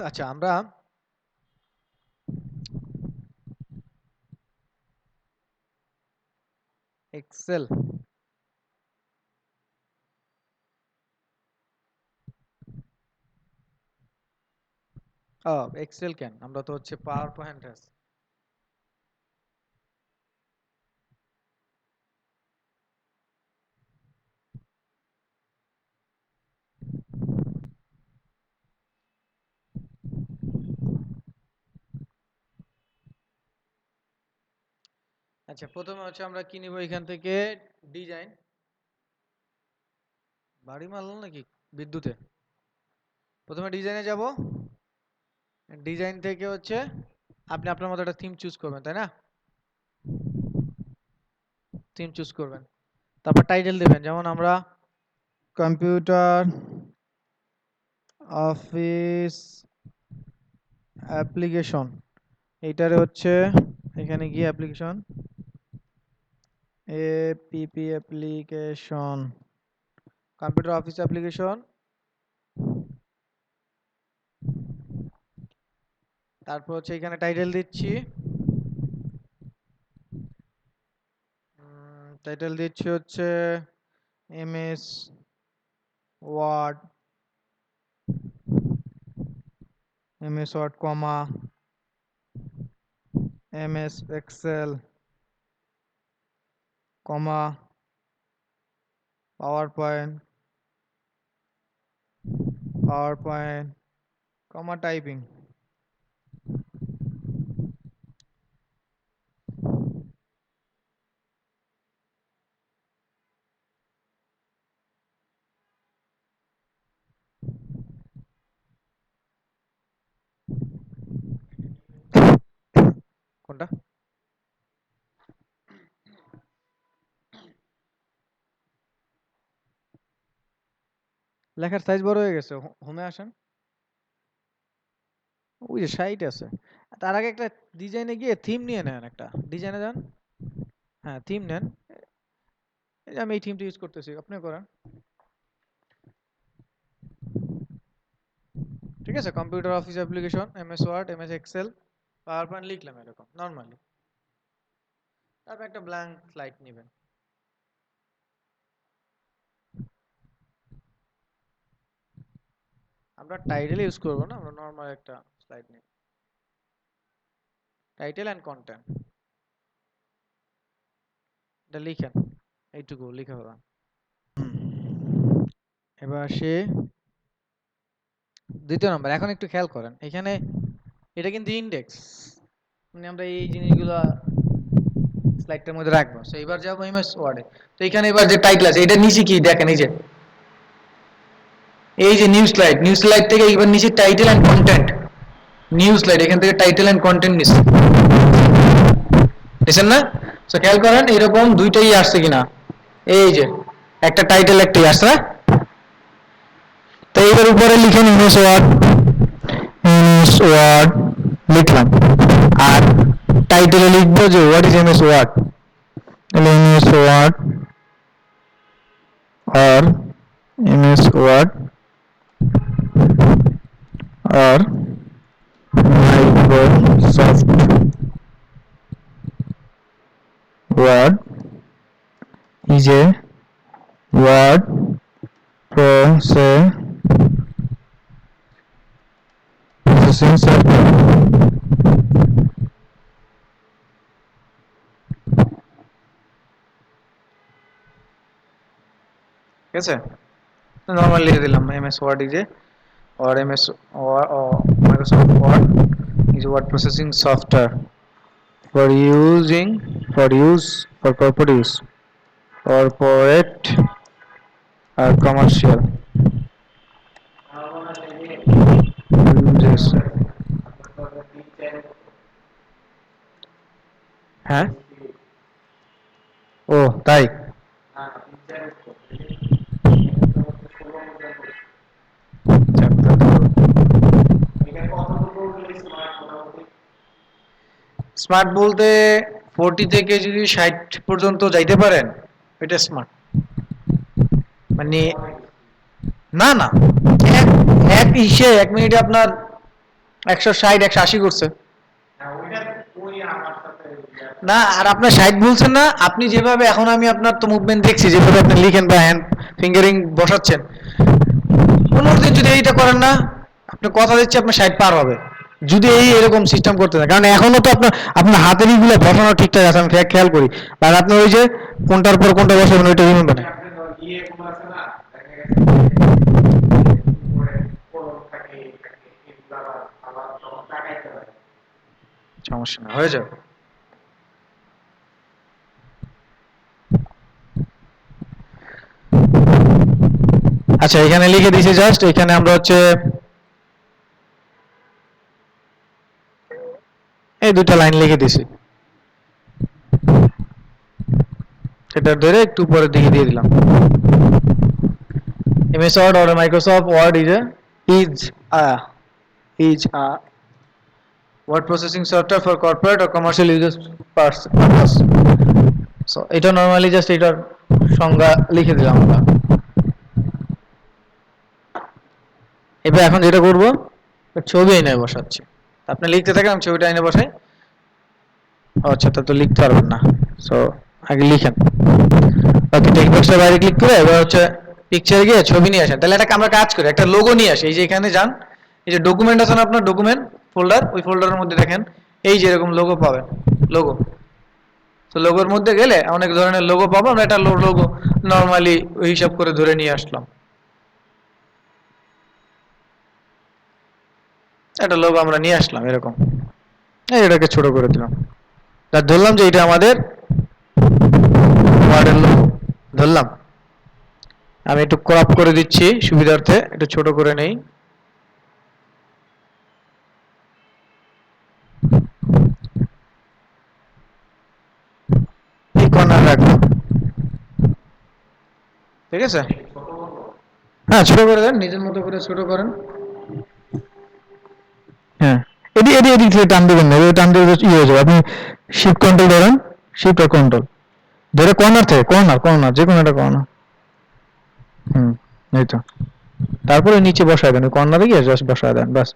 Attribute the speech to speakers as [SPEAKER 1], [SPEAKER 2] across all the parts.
[SPEAKER 1] আচ্ছা, আমরা Excel Excel কেন, আমরা তো হচ্ছে পাওয়ার পয়েন্ট আছে। আচ্ছা, প্রথমে হচ্ছে আমরা কি নিব এখান থেকে? ডিজাইন। বাড়ি মারল নাকি বিদ্যুতে? প্রথমে ডিজাইনে যাব। ডিজাইন থেকে হচ্ছে আপনি আপনার মতো একটা থিম চুজ করবেন, তাই না? থিম চুজ করবেন, তারপর টাইটেল দেবেন, যেমন আমরা কম্পিউটার অফিস অ্যাপ্লিকেশন, এইটারে হচ্ছে এখানে গিয়ে application APP application, computer office application. তারপর হচ্ছে এখানে টাইটেল দিচ্ছি, টাইটেল দিচ্ছি হচ্ছে MS Word, MS Word comma MS Excel comma PowerPoint, PowerPoint comma typing. কোনটা? লেখার সাইজ বড় হয়ে গেছে, হোমে আসেন, ওই যে সাইট আছে। তার আগে একটা ডিজাইনে গিয়ে থিম নিয়ে নেন, একটা ডিজাইনে যান। হ্যাঁ, থিম নেন। এই যে আমি এই থিমটা ইউজ করতেছি, আপনিও করেন। ঠিক আছে, computer office application MS Word MS Excel PowerPoint লিখলাম এরকম নর্মালি। তারপর একটা ব্ল্যাঙ্ক স্লাইড নেবেন। আমরা টাইটেল ইউজ করবো না, আমরা নর্মাল একটা স্লাইড নিই। টাইটেল অ্যান্ড কন্টেন্ট এটা লিখেন, এইটুকু লিখে হলাম। এবার আসে দ্বিতীয় নম্বর। এখন একটু খেয়াল করেন, এখানে এটা কিন্তু ইন্ডেক্স, মানে আমরা এই জিনিসগুলো স্লাইডটার মধ্যে রাখবো। সো এবার যাবো এমএস ওয়ার্ডে। তো এখানে এবার যে টাইটেল আছে এটা নিচে কি দেখেন, এই যে নিউ স্লাইড, নিউ স্লাইড থেকে এবার নিচে title and content, new slide এখান থেকে টাইটেল এন্ড কন্টেন্ট নিচে দেখছেন না? তো খেয়াল করেন এরকম দুইটাই আসছে কিনা, এই যে একটা টাইটেল একটাই আসছে না? তো এবার উপরে লিখেন এমএস ওয়ার্ড, এমএস ওয়ার্ড লিখলাম, আর টাইটেলে লিখবো যে what is MS Word, MS Word or MS Word or Microsoft Word is a word processing software. ঠিক আছে, নরমালি লিখে দিলাম MS Word is a or MS or Microsoft Word is a word processing software for using for corporate use, corporate or commercial uses. হ্যাঁ, ও তাই। Smart বলতে 40 থেকে যদি 60 পর্যন্ত যাইতে পারেন এটা স্মার্ট। মানে না না, এক এক ইসে 1 মিনিটে আপনার 160 180 করছে না। আর আপনার 60 বলছেন না, আপনি যেভাবে এখন আমি আপনার তো মুভমেন্ট দেখছি, যেভাবে আপনি লিখেন বা হ্যান্ড ফিঙ্গারিং বসাচ্ছেন, 15 দিন যদি এইটা করেন না, আপনি কথা দিচ্ছি আপনার 60 পার হবে যদি এরকম সিস্টেম করতে থাকেন। কারণ এখনো তো আপনার আপনার হাতের ইগুলো বসানো ঠিকঠাক আছে, আমি খেয়াল করি। আর আপনি ওই যে কোনটার পর কোনটা বসাবেন ওইটা রিমেম্বার নেই। সমস্যা না, হয়ে যাবে। আচ্ছা, এখানে লিখে দিয়েছি জাস্ট, এখানে আমরা হচ্ছে এই দুটো লাইন লিখে দিছি, সেটা ধরে একটু উপরের দিকে দিয়ে দিলাম। MS Word or Microsoft Word is a word processing software for corporate or commercial users purpose. So এটা নরমালি জাস্ট এটার সংজ্ঞা লিখে দিলাম আমরা। এবার এখন যেটা করব, ছবি এনে বসাচ্ছি। আপনি লিখতে থাকেন, আমি ছবিটা এনে বসাই। আচ্ছা, তা তো লিখতে পারবেন না, সো আগে লিখেন। বাকি টেক্সট বক্সের বাইরে ক্লিক করে এবার হচ্ছে পিকচারে গিয়ে ছবি নিয়ে আসেন। তাহলে একটা আমরা কাজ করি, একটা লোগো নিয়ে আসি। এই যে এখানে যান, এই যে ডকুমেন্ট আছে না আপনার, ডকুমেন্ট ফোল্ডার, ওই ফোল্ডারের মধ্যে দেখেন এই যে এরকম লোগো পাবেন, লোগো। তো লোগোর মধ্যে গেলে অনেক ধরনের লোগো পাবো, আমরা একটা লোগো নরমালি ওই হিসাব করে ধরে নিয়ে আসলাম। একটা লোগো আমরা নিয়ে আসলাম এরকম, এটাকে ছোট করে দিলাম। তা ধরলাম যে এটা আমাদের ওয়ার্ডের লোগো ধরলাম। আমি একটু ক্রপ করে দিচ্ছি সুবিধার্থে, একটু ছোট করে নেই। এই কর্নার রাখলাম, ঠিক আছে। হ্যাঁ, ছোট করে দেন, নিজের মতো করে ছোট করেন। হ্যাঁ, এদিক থেকে টান দিবেন না, টান দিলে হয়ে যাবে। আপনি শিফট কন্ট্রোল ধরেন, শিফট আর কন্ট্রোল ধরে কর্নার থেকে, কর্নার যে কোনো একটা কর্নার। এই তো। তারপরে নিচে বসায় দেন, কর্নারে গিয়ে জাস্ট বসায় দেন, বাস।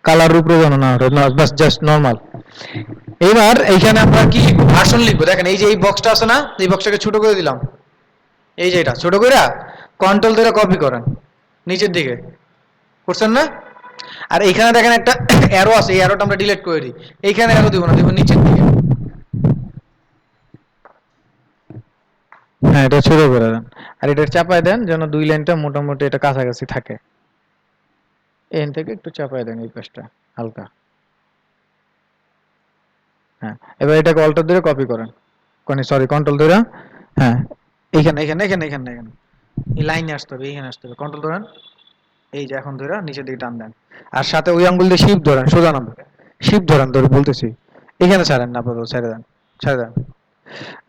[SPEAKER 1] কালার উপরে যেন না হয়, বাস জাস্ট নর্মাল। এবার এইখানে আমরা কি লিখবো, ভার্সন লিখবো। দেখেন এই যে এই বক্সটা আছে না, এই বক্সটাকে ছোট করে দিলাম। এই যে এটা ছোট করে কন্ট্রোল ধরে কপি করেন নিচের দিকে, করছেন না? আর এইখানে দেখেন একটা অ্যারো আছে, এই অ্যারোটা আমরা ডিলিট করে দিই। এইখানে অ্যারো দিব না, দিব নিচের দিকে। হ্যাঁ, এটা ছোট করে দেন। আর এটা চাপায় দেন যেন দুই লাইনটা মোটামুটি এটা কাছাকাছি থাকে। এখান থেকে একটু চাপায় দেন এই পাশটা হালকা। হ্যাঁ, এবার এটাকে অল্টার ধরে কপি করেন, সরি কন্ট্রোল ধরে। হ্যাঁ, এইখানে এখানে এখানে এখানে এখানে এই লাইনে আসতে হবে, এইখানে আসতে হবে, কন্ট্রোল ধরেন। এই যে এখন ধরে নিচের দিকে টান দেন, আর সাথে ওই আঙ্গুল দিয়ে শিফট ধরেন, সোজা নামবে। শিফট ধরেন, ধরে বলতেছি। এখানে ছাড়েন না, আপাতত ছেড়ে দেন, ছেড়ে দেন।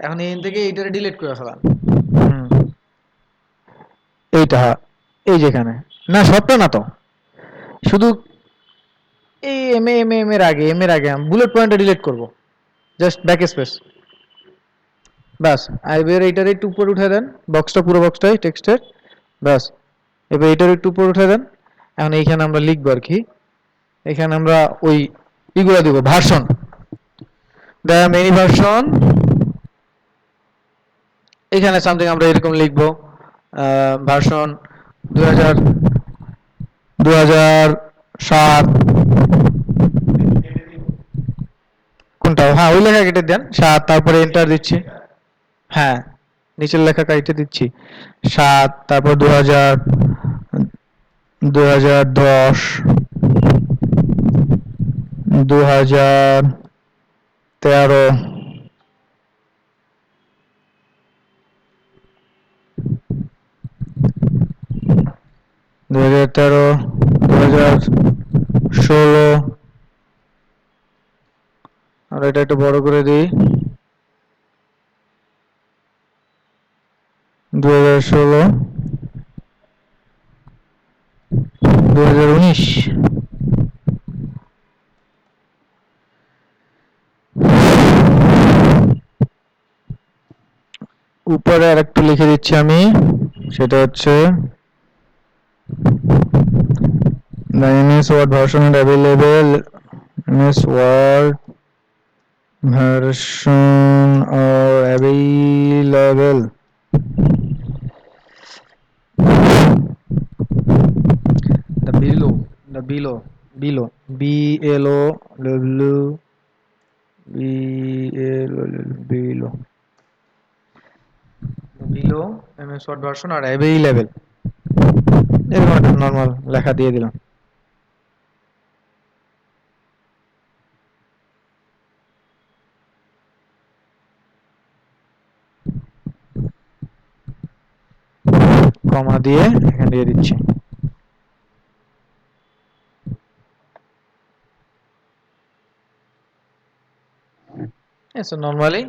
[SPEAKER 1] এখন এখান থেকে এইটারে ডিলিট করে ফেলান। এইটা, এই যেখানে না, সবটা না তো, শুধু এই এম এর আগে আমি বুলেট পয়েন্টটা ডিলিট করব, জাস্ট ব্যাক স্পেস, বাস। আর এবার এইটার একটু উপরে উঠে দেন, বক্সটা, পুরো বক্সটাই টেক্সটের, বাস। এবার এইটার একটু উপরে উঠে দেন। এখন এইখানে আমরা লিখবো আর কি, এখানে আমরা ওই ইগুলা দিব, ভার্সন, দ্য মেনি ভার্সন। এখানে সামথিং আমরা এরকম লিখবো, ভার্সন 2007। কোনটা? হ্যাঁ, ওই লেখা কেটে দেন 7, তারপরে এন্টার দিচ্ছি। হ্যাঁ, নিচের লেখা কেটে দিচ্ছি 7, তারপর 2010, 2013, 2016। আর এটা একটু বড় করে দিই, 2016, 2019। উপরে আর একটু লিখে দিচ্ছি আমি, সেটা হচ্ছে The MS Word version is available. MS Word version are available. Below, B-L-O-W, below. Below MS Word version are available. এরকম একটা নর্মাল লেখা দিয়ে দিলাম। কমা দিয়ে এখানে দিয়ে দিচ্ছি। So normally